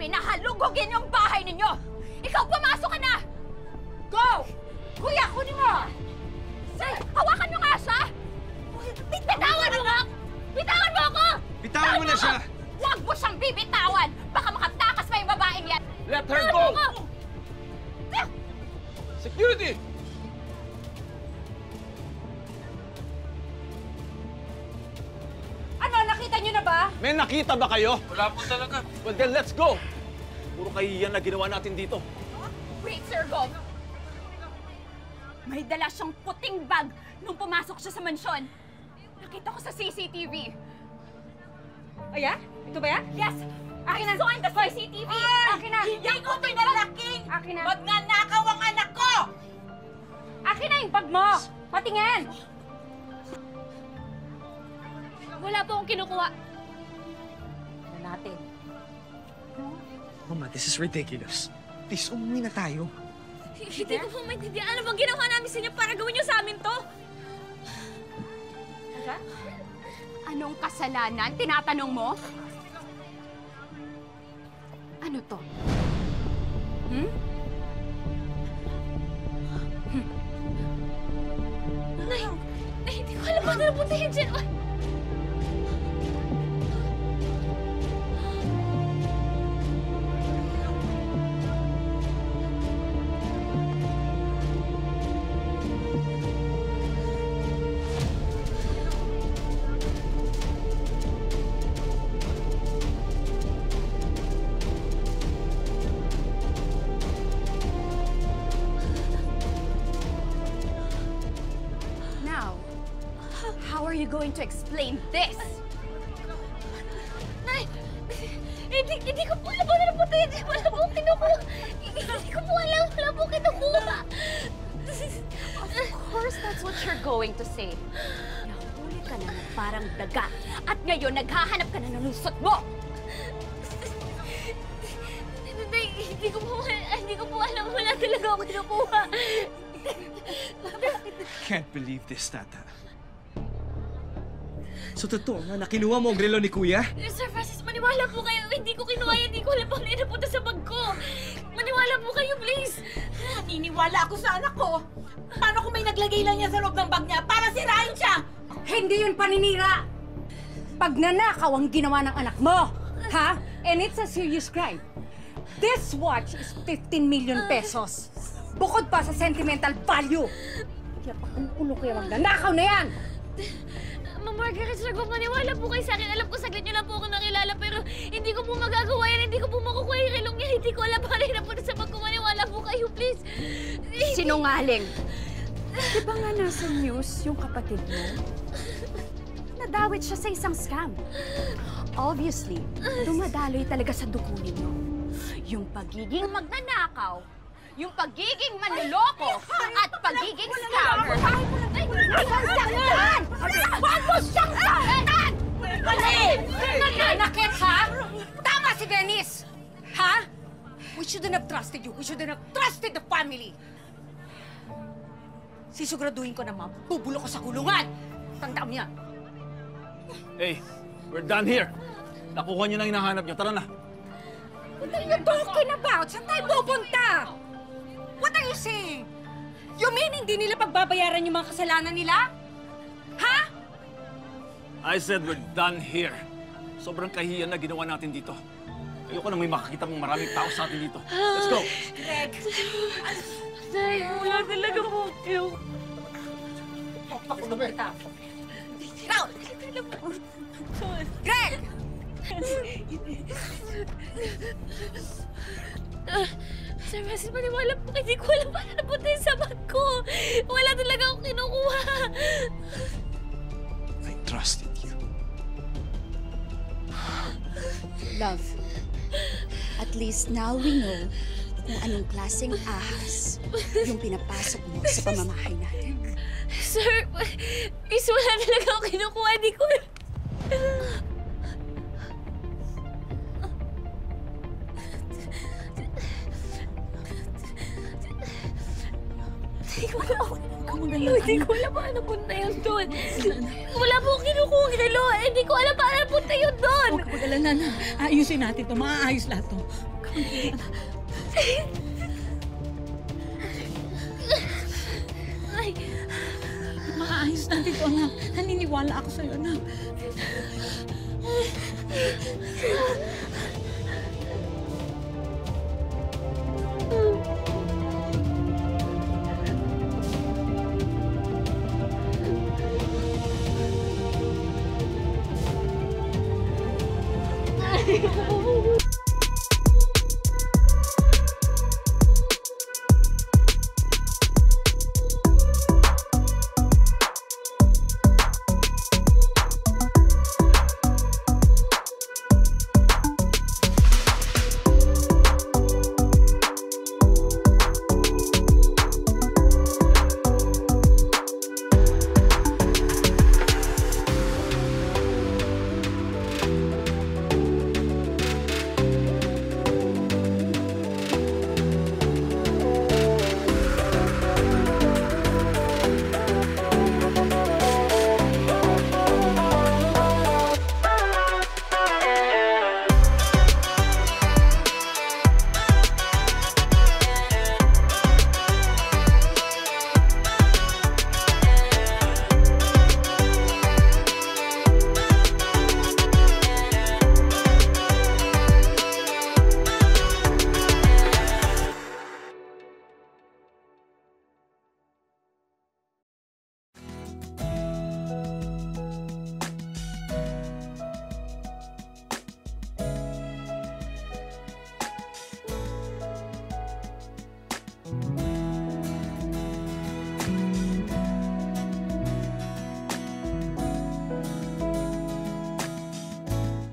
kami na halugugin yung bahay ninyo! Ikaw, pumasok ka na! Go! Kuya, kunin mo! Say, hawakan nyo nga siya! Bitawan mo nga! Bitawan mo ako! Bitawan mo na siya! Huwag mo siyang bibitawan! Baka makatakas pa yung babaeng yan! Let her go! Security! Ano, nakita nyo na ba? May nakita ba kayo? Wala po talaga. Well then, let's go! Puro kahihiyan na ginawa natin dito. Wait, Sir Gov. May dala siyang puting bag nung pumasok siya sa mansyon. Nakita ko sa CCTV. Oh, yeah? Ito ba yan? Yes! Akin na. I saw in the CCTV! Akin na. Hindi ko pinalaking! Akin na. Magnanakaw ang anak ko! Akin na yung bag mo! Patingin! Wala po akong kinukuha. Ano natin? Mama, this is ridiculous. Please, umuwi na tayo. Hindi ko po maintindihan. Ano bang ginawa namin sa inyo para gawin niyo sa amin to? Anong kasalanan? Tinatanong mo? Ano to? Nay, hindi ko alam paano napuntahin dyan. How are you going to explain this? Nay, hindi ko po alam paano napuntahin. Wala po kinukuha. Hindi ko po alam. Wala po kinukuha. Of course, that's what you're going to say. Nahuli ka na ng parang daga. At ngayon, naghahanap ka na ng lusot mo. Hindi ko po alam. Wala talaga ako kinukuha. Can't believe this, Tata. So, totoo nga na kinuha mo ang relo ni Kuya? Sir Francis, maniwala po kayo. Hindi ko kinuha yan. Hindi ko alam paano napunta sa bag ko. Maniwala po kayo, please. Naniniwala ako sa anak ko. Paano kung may naglagay lang niya sa loob ng bag niya para sirain siya? Hindi yun paninira! Pagnanakaw ang ginawa ng anak mo! Ha? And it's a serious crime. This watch is 15 million pesos. Bukod pa sa sentimental value. Kaya pakukulo kayo magnanakaw na yan! Ma'am Margaret, Sir Gov, maniwala po kayo sa akin. Alam ko saglit niyo lang po ako nakilala, pero hindi ko po magagawa yan. Hindi ko po makukuha yung relong yan. Hindi ko alam paano napunta sa bag ko. Maniwala po kayo, please. Sinungaling. Di ba nga nasa news yung kapatid mo? Nadawit siya sa isang scam. Obviously, dumadaloy talaga sa dugo ninyo. Yung pagiging magnanakaw, yung pagiging manloloko, at pagiging scammer. Huwag mo siyang saktan! Mali! Nananakit, ha? Tama si Dennis! Ha? We shouldn't have trusted you. We shouldn't have trusted the family. Sisiguraduhin ko na mabubulo ko sa kulungan. Tandaan niya. Hey, we're done here. Nakuha niyo na hinahanap niyo. Tara na. What are you talking about? Saan tayo pupunta? What are you saying? You mean hindi nila pagbabayaran yung mga kasalanan nila? Ha? I said we're done here. Sobrang kahiyan na ginawa natin dito. Ayoko na may makakita mong maraming tao sa atin dito. Let's go! Greg! Nay, wala talaga po kayo. Pakulong kita. Raul! Greg! Sir Francis, maniwala po kayo. Hindi ko alam paano napunta yung sa bag ko. Wala talaga akong kinukuha. I trusted you. Love, at least now we know kung anong klaseng ahas yung pinapasok mo sa pamamahay natin. Sir, please, wala talaga akong kinukuha. Hindi ko... Hindi ko alam paano punta yun doon. Wala po akong kinukuha ng relo. Hindi ko alam paano punta yun doon. Huwag ka mag-alala na. Ayusin natin to. Maaayos lahat to. Ay, Maayos natin ito, anak. Naniniwala ako sa'yo, anak. ay.